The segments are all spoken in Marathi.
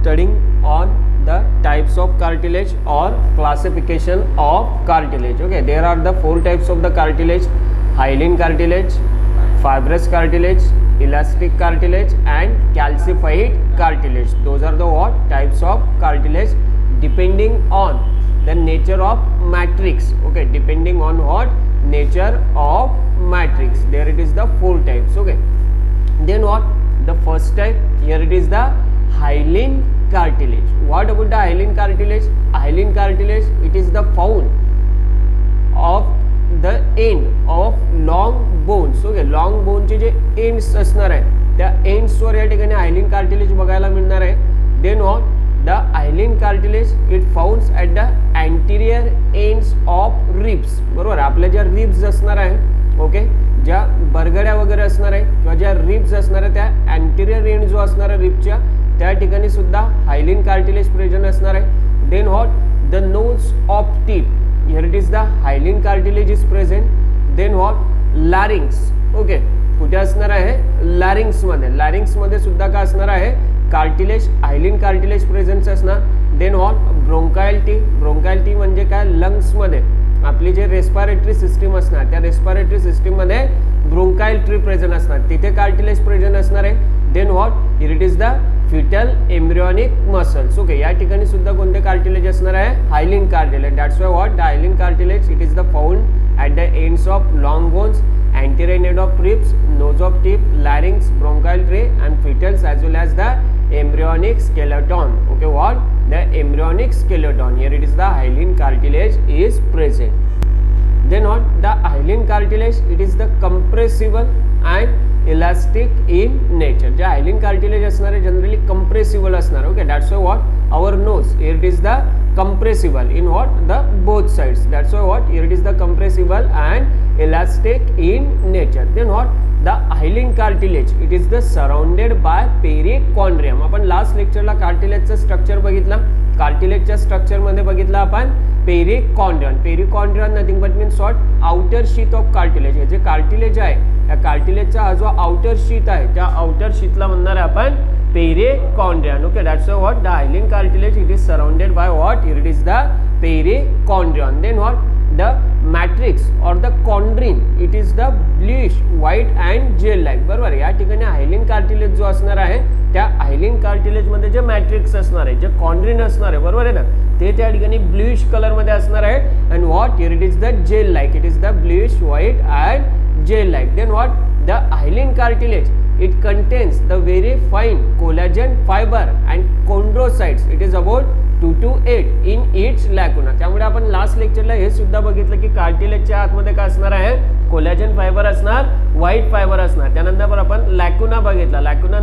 studying on the types of cartilage or classification of cartilage. Okay, there are the 4 types of the cartilage: hyaline cartilage, fibrous cartilage, elastic cartilage and calcified cartilage. Those are the what types of cartilage depending on the nature of matrix. Okay, depending on what nature of matrix, there it is the 4 types. Okay, then what the first type, here it is the hyaline cartilage. What about the hyaline cartilage? Hyaline cartilage, it is the found of the end of long bones. Okay, long bone चे जे ends असणार आहे त्या ends वर या ठिकाणी hyaline cartilage बघायला मिळणार आहे. Then what the hyaline cartilage it founds at the anterior ends of ribs. बरोबर, आपल्या ज्या ribs असणार आहे, ओके, ज्या बरगड्या वगैरे असणार आहे किंवा ज्या रिब्स असणार आहे त्या अँटेरियर एंड जो असणार आहे रिबच्या त्या ठिकाणी सुद्धा हायलिन कार्टिलेज प्रेझेंट असणार आहे. Then what the nose of teeth, here it is the hyaline cartilage is present. Then what larynx. Okay, कुठे असणार आहे? लॅरिंग्स मध्ये. लॅरिंग्स मध्ये सुद्धा काय असणार आहे? कार्टिलेज, हायलिन कार्टिलेज प्रेझेंट असणार. Then what bronchial tree. ब्रोंकायल्टी म्हणजे काय? लंग्स मध्ये आपली जे रेस्पिरेटरी सिस्टीम असणार त्या रेस्पिरेटरी सिस्टीम मध्ये ब्रोंकायल ट्री प्रेझेंट असणार, तिथे कार्टिलेज प्रेझेंट असणार आहे. Then what here it is the foetal embryonic muscles. Okay, या ठिकाणी सुद्धा कोणते कार्टिलेज असणार आहे? Hyaline cartilage. That's why what the hyaline cartilage it is the found at the ends of long bones, anterior end of ribs, nose of teeth, larynx, bronchial tree and fetals as well as the embryonic skeleton. Okay, what the embryonic skeleton, here it is the hyaline cartilage is present. Then what the hyaline cartilage, it is the compressible and elastic in nature. जे hyaline cartilage असणार आहे जनरली compressible असणार. Okay, that's why what our nose, here it is the compressible in what the both sides. That's why what here it is the compressible and elastic in nature. Then what the hyaline cartilage, it is the surrounded by perichondrium. आपण लास्ट लेक्चरला कार्टिलेजचं स्ट्रक्चर बघितला. कार्टिलेजच्या स्ट्रक्चर मध्ये बघितला आपण perichondrium. Perichondrium nothing but means what outer sheath of cartilage. हे जे कार्टिलेज आहे त्या कार्टिलेजचा हा जो आउटर शीथ आहे त्या आउटर शीथला म्हणणार आहे आपण perichondrium. Okay, that's what the hyaline cartilage it is surrounded by what, here it is the perichondrium. Then what the matrix or the chondrin, it is the bluish white and gel like. बरोबर, या ठिकाणी hyaline cartilage जो असणार आहे त्या hyaline cartilage मध्ये जे मॅट्रिक्स असणार आहे, जे chondrin असणार आहे, बरोबर आहे ना, ते त्या ठिकाणी ब्लूइश कलर मध्ये असणार आहे. and what here it is the gel like, it is the bluish white and gel like. Then what the hyaline cartilage it contains the very fine collagen fiber and chondrocytes. It is about 2 to 8 in each lacuna. त्यामुळे आपण लास्ट लेक्चरला हे सुद्धा बघितलं की कार्टिलेजच्या आतमध्ये काय असणार आहे? कोलॅजन फायबर असणार, व्हाईट फायबर असणार. त्यानंतर आपण लॅकुना बघितला. Lacuna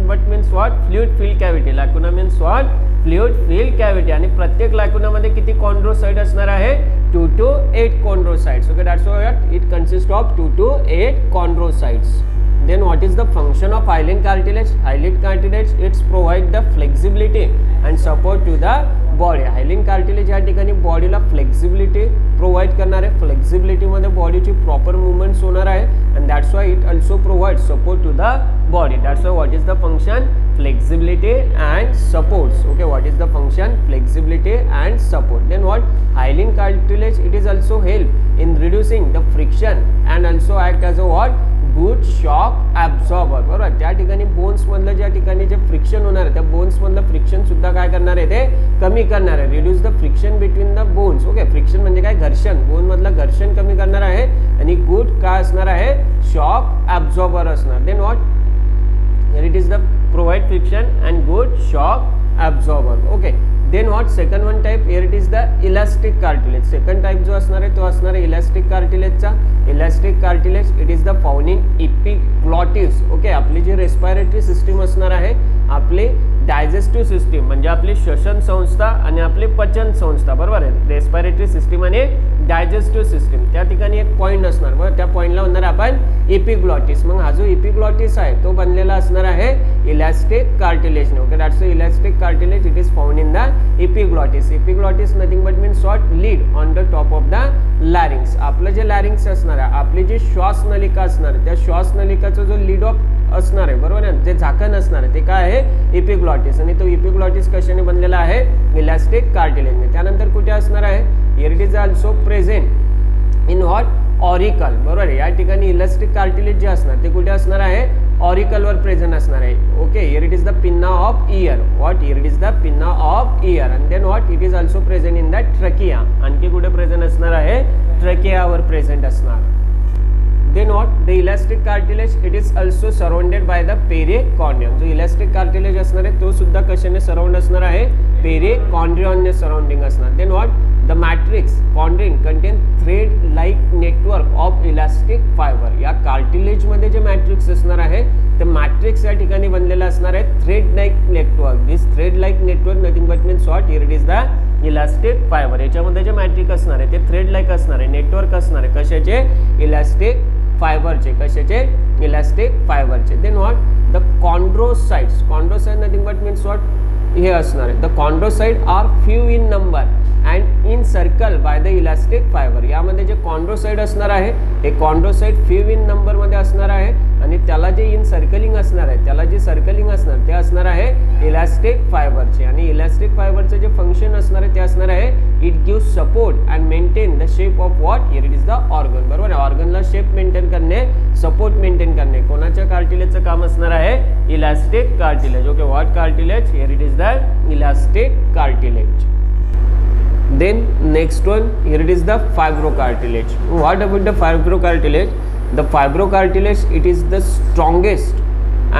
but means what fluid fill cavity. Lacuna means what fluid fill cavity. आणि प्रत्येक लॅकुनामध्ये किती कॉन्ड्रोसाइट असणार आहे? 2 to 8 chondrocytes. Okay, that's why it consists of 2 to 8 chondrocytes. Then what is the function of hyaline cartilage? Hyaline cartilage it's provide the flexibility and support to the body. hyaline cartilage या ठिकाणी बॉडीला फ्लेक्सिबिलिटी प्रोव्हाइड करणार आहे. फ्लेक्सिबिलिटी मध्ये बॉडीची प्रॉपर मुवमेंट्स होणार आहे and that's why it also provides support to the body. That's why what is the function? Flexibility and supports. Okay, what is the function? Flexibility and support. Then what hyaline cartilage it is also help in reducing the friction and also act as a what good shock absorber. बरोबर, त्या ठिकाणी बोन्स मधलं ज्या ठिकाणी जे फ्रिक्शन होणार आहे त्या बोन्स मधलं फ्रिक्शन सुद्धा काय करणार आहे? ते कमी करणार आहे. Reduce the friction between the bones. Okay, friction म्हणजे काय? घर्षण. बोन मधलं घर्षण कमी करणार आहे आणि गुड काय असणार आहे? शॉक ॲब्झॉर्बर असणार. Then what here it is the provide friction and good shock absorber. Okay, then what second one type, here it is the elastic cartilage. Second type जो असणार आहे तो असणार आहे इलास्टिक कार्टिलेजचा. Elastic cartilage it is the found in epiglottis. Okay, आपली जी रेस्पिरेटरी सिस्टीम असणार आहे, आपली डायजेस्टिव्ह सिस्टीम म्हणजे आपली श्वसन संस्था आणि आपली पचन संस्था, बरोबर आहे, रेस्पिरेटरी सिस्टीम आणि डायजेस्टिव्ह सिस्टीम, त्या ठिकाणी एक पॉईंट असणार. बरोबर, त्या पॉईंटला म्हणणार आपण एपिग्लॉटिस. मग हा जो एपिग्लॉटिस आहे तो बनलेला असणार आहे इलास्टिक कार्टिलेजने. Okay, that's elastic cartilage it is found in the epiglottis. Epiglottis nothing but means what lid on the top of the larynx. आपलं जे लॅरिंग्स असणार आहे, आपली जी श्वास नलिका असणार आहे त्या श्वास नलिकाचा जो लीड ऑफ असणार आहे, बरोबर आहे, जे झाकण असणार आहे ते काय आहे, इपिग्लॉटिस. आणि तो इपिग्लॉटिस कशाने बनलेला आहे, इलास्टिक कार्टिलेजने. त्यानंतर कुठे असणार आहे, here it is also present in what, auricle, बरोबर आहे. या ठिकाणी इलास्टिक कार्टिलेज जे असणार ते कुठे असणार आहे, ऑरिकलवर प्रेझेंट असणार आहे. Okay, here it is the pinna of ear, what, here it is the pinna of ear. And then what, it is also present in the trachea. आणखी कुठे प्रेझेंट असणार आहे, ट्रकियावर प्रेझेंट असणार. Then what, the elastic cartilage, it is also surrounded by the perichondrium. जो इलास्टिक कार्टिलेज असणार आहे तो सुद्धा कशाने सराउंड असणार आहे, पेरिकॉन्ड्रियनने सराउंडिंग असणार. Then what, the matrix chondrin contain thread like network of elastic fibre. या कार्टिलेजमध्ये जे मॅट्रिक्स असणार आहे ते मॅट्रिक्स या ठिकाणी बनलेलं असणार आहे thread like network. This thread like network nothing but means what, here it is the elastic fibre. याच्यामध्ये जे मॅट्रिक असणार आहे ते थ्रेड लाईक असणार आहे, नेटवर्क असणार आहे, कशाचे, इलास्टिक फायबरचे, कशाचे, इलास्टिक फायबरचे. Then what, the chondrocytes, chondrocyte nothing but means what, हे असणार आहे, the chondrocyte are few in number and in circle by the elastic fiber. यामध्ये जे कॉन्ड्रोसाइट असणार आहे हे कॉन्ड्रोसाइट फ्यू इन नंबरमध्ये असणार आहे आणि त्याला जे इन सर्कलिंग असणार आहे, त्याला जे सर्कलिंग असणार ते असणार आहे इलास्टिक फायबरचे. आणि इलास्टिक फायबरचं जे फंक्शन असणार आहे ते असणार आहे, it gives support and maintain the shape of what, here it is the organ, बरोबर आहे. ऑर्गनला शेप मेंटेन करणे, सपोर्ट मेंटेन करणे कोणाच्या कार्टिलेजचं काम असणार आहे, elastic cartilage. Okay, what cartilage, here it is the elastic cartilage. Then next one, here it is the fibrocartilage. What about the fibrocartilage? The fibrocartilage, it is the strongest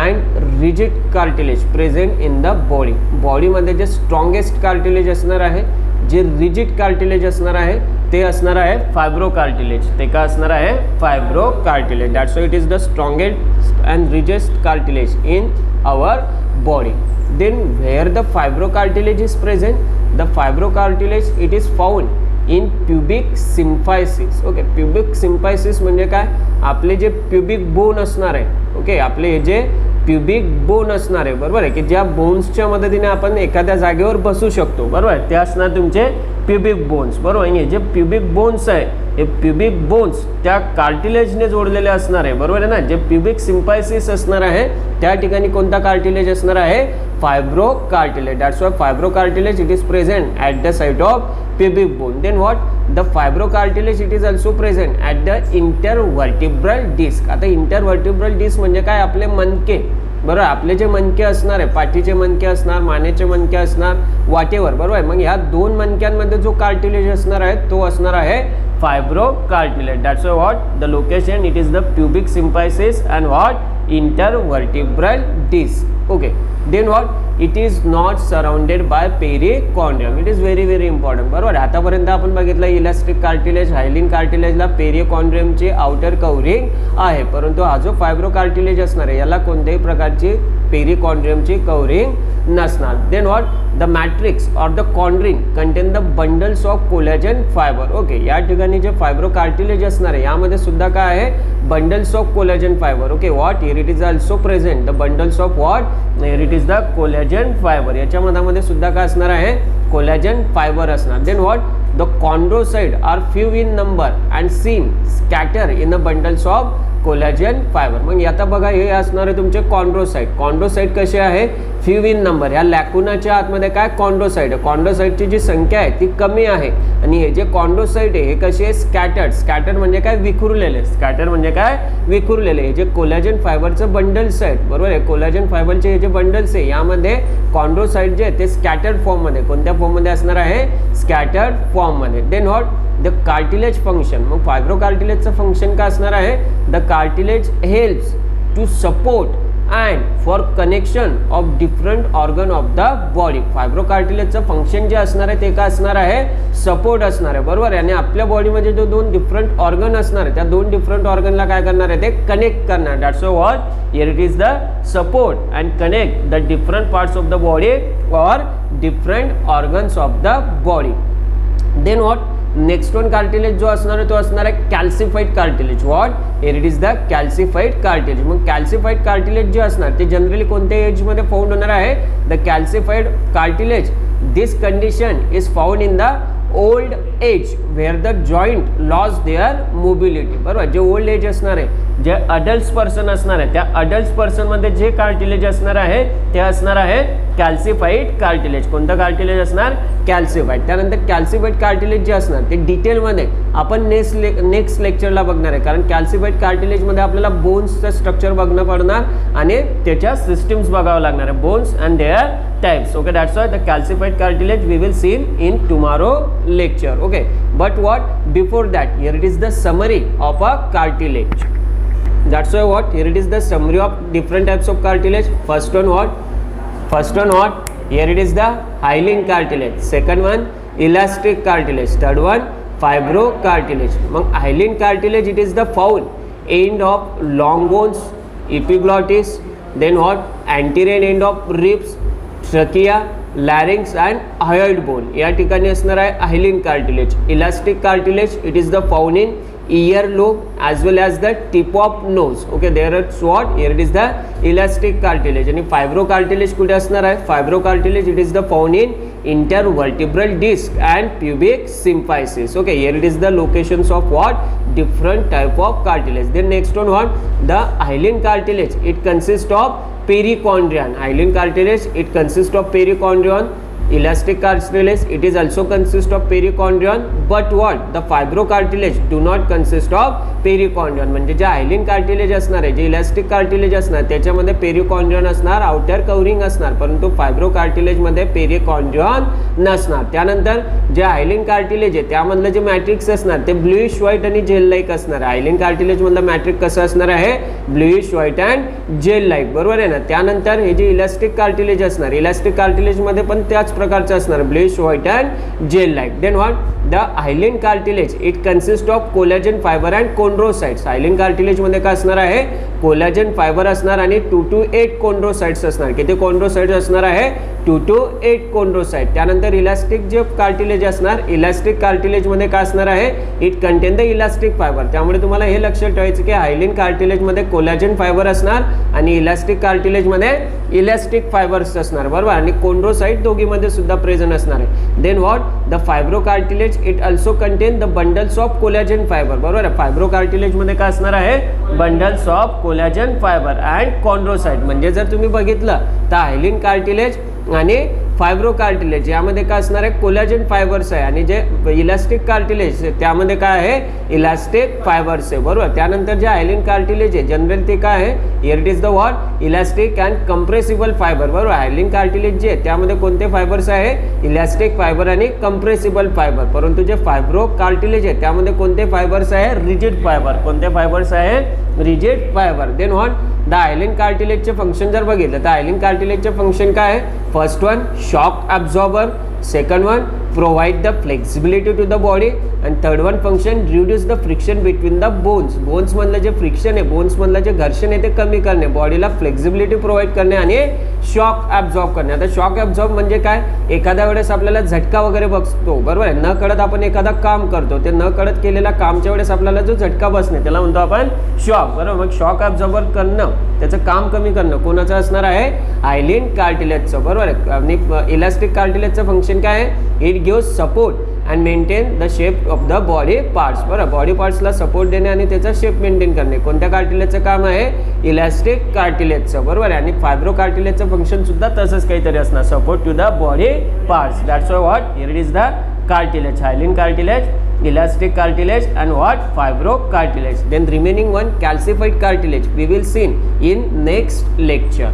and rigid cartilage present in the body. Body मध्ये जे स्ट्रॉंगेस्ट कार्टिलेज असणार आहे, जे रिजिड कार्टिलेज असणार आहे ते असणार आहे फायब्रोकार्टिलेज. ते का असणार आहे, fibrocartilage. That's why it is the strongest and rigidest cartilage in our body. Then where the fibrocartilage is present, the fibrocartilage it is found in pubic symphysis. Okay, pubic symphysis म्हणजे काय, आपले जे प्युबिक बोन असणार आहे, ओके, आपले हे जे प्युबिक बोन असणार आहे, बरोबर आहे, की ज्या बोन्सच्या मदतीने आपण एखाद्या जागेवर बसू शकतो, बरोबर आहे, ते असणार तुमचे प्युबिक बोन्स, बरोबर आहे. जे प्युबिक बोन्स आहे हे प्युबिक बोन्स त्या कार्टिलेजने जोडलेले असणार आहे, बरोबर आहे ना. जे प्युबिक सिम्पायसिस असणार आहे त्या ठिकाणी कोणता कार्टिलेज असणार आहे, fibrocartilage. That's why fibrocartilage it is present at the site of pubic bone. Then what, the fibrocartilage it is also present at the intervertebral disc. आता इंटरव्हर्टिब्रल डिस्क म्हणजे काय, आपले मनके, बरोबर, आपले जे मनके असणार आहे, पाठीचे मनके असणार, मानेचे मनके असणार, वाटेवर, बरोबर आहे. मग ह्या दोन मनक्यांमध्ये जो कार्टिलेज असणार आहे तो असणार आहे fibrocartilage. That's why what, the location it is the pubic symphysis and what, intervertebral disc. Okay, then what, it is not surrounded by perichondrium. It is very very important, बरोबर. आतापर्यंत आपण बघितलं इलास्टिक कार्टिलेज, हायलिन कार्टिलेजला पेरिकॉन्ड्रियमची आउटर कव्हरिंग आहे, परंतु हा जो फायब्रोकार्टिलेज असणार आहे याला कोणत्याही प्रकारची पेरिकॉन्ड्रियमची कव्हरिंग नसणार. Then what, the matrix or the chondrin contain the bundles of collagen fibre. Okay, या ठिकाणी जे फायब्रोकार्टिलेज असणार आहे यामध्ये सुद्धा काय आहे, bundles of collagen fibre. Okay, what, here it is also present the bundles of what, here it is the collagen fibre. याच्यामध्ये सुद्धा काय असणार आहे, कोलॅजन फायबर असणार. Then what, the chondrocyte are few in number and seen scatter in the bundles of collagen fibre. मग आता बघा हे असणार आहे तुमचे कॉन्ड्रोसाइट. कॉन्ड्रोसाइट कसे आहे, फ्यू इन नंबर. ह्या लॅकुनाच्या आतमध्ये काय, कॉन्ड्रोसाइट आहे. कॉन्ड्रोसाइटची जी संख्या आहे ती कमी आहे आणि हे जे कॉन्ड्रोसाइट आहे हे कसे आहे, स्कॅटर्ड. स्कॅटर म्हणजे काय, विखुरलेले. स्कॅटर म्हणजे काय, विखुरलेले. हे जे कोलॅजन फायबरचं बंडल्स आहेत, बरोबर आहे, कोलॅजन फायबरचे हे जे बंडल्स आहे यामध्ये कॉन्ड्रोसाइट जे आहे ते स्कॅटर्ड फॉर्ममध्ये, कोणत्या फॉर्ममध्ये असणार आहे, स्कॅटर्ड फॉर्ममध्ये. Then what, the cartilage function. मग फायब्रोकार्टिलेजचं फंक्शन काय असणार आहे, the cartilage helps to support and for connection of different organ of the body. फायब्रोकार्टिलेजचं फंक्शन जे असणार आहे ते काय असणार आहे, सपोर्ट असणार आहे, बरोबर आहे. आणि आपल्या बॉडीमध्ये जो दोन डिफरंट ऑर्गन असणार आहे त्या दोन डिफरंट ऑर्गनला काय करणार आहे, ते कनेक्ट करणार. That's what, here it is the support and connect the different parts of the body or different organs of the body. Then what, next one cartilage जो असणार आहे तो असणार आहे calcified cartilage. What, here it is the calcified cartilage. मग कॅल्सिफाईड कार्टिलेज जे असणार ते जनरली कोणत्या एजमध्ये फाउंड होणार आहे, the calcified cartilage. This condition is found in the old age where the joint loss their mobility. बरोबर, जे ओल्ड एज असणार आहे जे अडल्ट पर्सन असणार आहे त्या अडल्ट पर्सनमध्ये जे कार्टिलेज असणार आहे ते असणार आहे कॅल्सिफाईड कार्टिलेज. कोणतं कार्टिलेज असणार? कॅल्सिफाईड. त्यानंतर कॅल्सिफाईड कार्टिलेज जे असणार ते डिटेलमध्ये आपण नेक्स्ट लेक्चरला बघणार आहे, कारण कॅल्सिफाईड कार्टिलेजमध्ये आपल्याला बोन्सचं स्ट्रक्चर बघणं पडणार आणि त्याच्या सिस्टम्स बघावं लागणार आहे, bones and their types. Okay, that's why the calcified cartilage we will see in tomorrow lecture. Okay, but what before that, here it is the summary of a cartilage. That's why what, here it is the summary of different types of cartilage. First one what, here it is the hyaline cartilage. Second one elastic cartilage. Third one fibrocartilage. Among hyaline cartilage, it is the found end of long bones, epiglottis, then what, anterior end of ribs, trachea, larynx and hyoid bone या ठिकाणी असणार आहे hyaline cartilage. Elastic cartilage, it is the found in ear lobe as well as the tip of nose. Okay, there is what, here it is the elastic cartilage. आणि fibrocartilage कुठे असणार आहे? Fibrocartilage, it is the found in intervertebral disc and pubic symphysis. Okay, here it is the locations of what, different type of cartilage. Then next one what, the hyaline cartilage, it consists of perichondrion. Hyaline cartilage, it consists of perichondrion. Elastic cartilage, it is also consist of perichondrion, but what, the fibrocartilage do not consist of perichondrion. म्हणजे जे हायलिन कार्टिलेज असणार आहे, जे इलास्टिक कार्टिलेज असणार त्याच्यामध्ये पेरिकॉन्ड्रियन असणार, आउटर कव्हरिंग असणार, परंतु फायब्रो कार्टिलेज मध्ये पेरिकॉन्ड्रियन नसणार. त्यानंतर जे हायलिन कार्टिलेज आहे त्यामधलं जे मॅट्रिक्स असणार ते ब्लूइश व्हाईट आणि जेल लाईक असणार आहे. हायलिन कार्टिलेज मधलं मॅट्रिक कसं असणार आहे? Bluish white and gel like, बरोबर आहे ना. त्यानंतर हे जे इलास्टिक कार्टिलेज असणार, इलास्टिक कार्टिलेज मध्ये पण त्याच प्रकारचं असणार, bluish white and gel like. Then what, the hyaline cartilage, it consist of collagen fibre and chondrocytes. Hyaline cartilage मध्ये काय असणार आहे? कोलॅजन फायबर असणार आणि 2 to 8 कोंड्रोसाइट्स असणार. किती कोंड्रोसाइट्स असणार आहे? 2 to 8 कोंड्रोसाइट. त्यानंतर इलास्टिक जे कार्टिलेज असणार, इलास्टिक कार्टिलेज मध्ये काय असणार आहे? It contain the elastic fibre. त्यामुळे तुम्हाला हे लक्षात ठेवायचं की हायलिन कार्टिलेज मध्ये कोलॅजन फायबर असणार आणि इलास्टिक कार्टिलेज मध्ये इलास्टिक फायबर्स असणार, बरोबर. आणि कोंड्रोसाइट दोघीमध्ये सुद्धा प्रेझेंट असणार आहे. Then what, the fibro cartilage, it also contain the bundles of collagen fibre, बरोबर आहे. फायब्रो कार्टिलेज मध्ये काय असणार आहे? Bundles of collagen fibre and chondrocyte. म्हणजे जर तुम्ही बघितलं तर हायलिन कार्टिलेज आणि फायब्रो कार्टिलेज यामध्ये काय असणार आहे? कोलॅजन फायबर्स आहे आणि जे इलास्टिक कार्टिलेज त्यामध्ये काय आहे? इलास्टिक फायबर्स आहे, बरोबर. त्यानंतर जे हायलिन कार्टिलेज आहे जनरल ते काय आहे? Here it is the what, elastic and compressible fibre, बरोबर. हायलिन कार्टिलेज जे आहे त्यामध्ये कोणते फायबर्स आहे? इलास्टिक फायबर आणि कंप्रेसिबल फायबर. परंतु जे फायब्रो कार्टिलेज आहे त्यामध्ये कोणते फायबर्स आहे? Rigid fibre. कोणते फायबर्स आहे? Rigid fibre. Then what, the hyaline कार्टिलेजचे फंक्शन जर बघितलं तर हायलिन कार्टिलेजचे फंक्शन काय आहे? First one, shock absorber. Second one, provide the flexibility to the body, and third one function, reduce the friction between the bones. Bones मधलं जे फ्रिक्शन आहे, बोन्स मधलं जे घर्षण आहे ते कमी करणे, बॉडीला फ्लेक्सिबिलिटी प्रोव्हाइड करणे आणि शॉक ॲब्झॉर्ब करणे. आता शॉक ॲब्झॉर्ब म्हणजे काय? एखाद्या वेळेस आपल्याला झटका वगैरे बसतो, बरोबर आहे. न कळत आपण एखादा काम करतो, ते न कळत केलेला कामच्या वेळेस आपल्याला जो झटका बसणे त्याला म्हणतो आपण शॉक, बरोबर. मग शॉक ॲब्झॉर्बर करणं, त्याचं काम कमी करणं कोणाचं असणार आहे? हायलिन कार्टिलेजचं, बरोबर आहे. आणि इलास्टिक कार्टिलेजचं फंक्शन काय आहे? It gives support and maintain the shape of the body parts, बरं. बॉडी पार्ट्सला सपोर्ट देणे आणि त्याचा शेप मेंटेन करणे कोणत्या कार्टिलेजचं काम आहे? इलास्टिक कार्टिलेजचं, बरोबर आहे. आणि फायब्रो कार्टिलेजचं फंक्शन सुद्धा तसंच काहीतरी असणार, support to the body parts. That's why what, here is the cartilage, hyaline cartilage, elastic cartilage and what, fibro cartilage. Then remaining one, calcified cartilage, we will see in next lecture.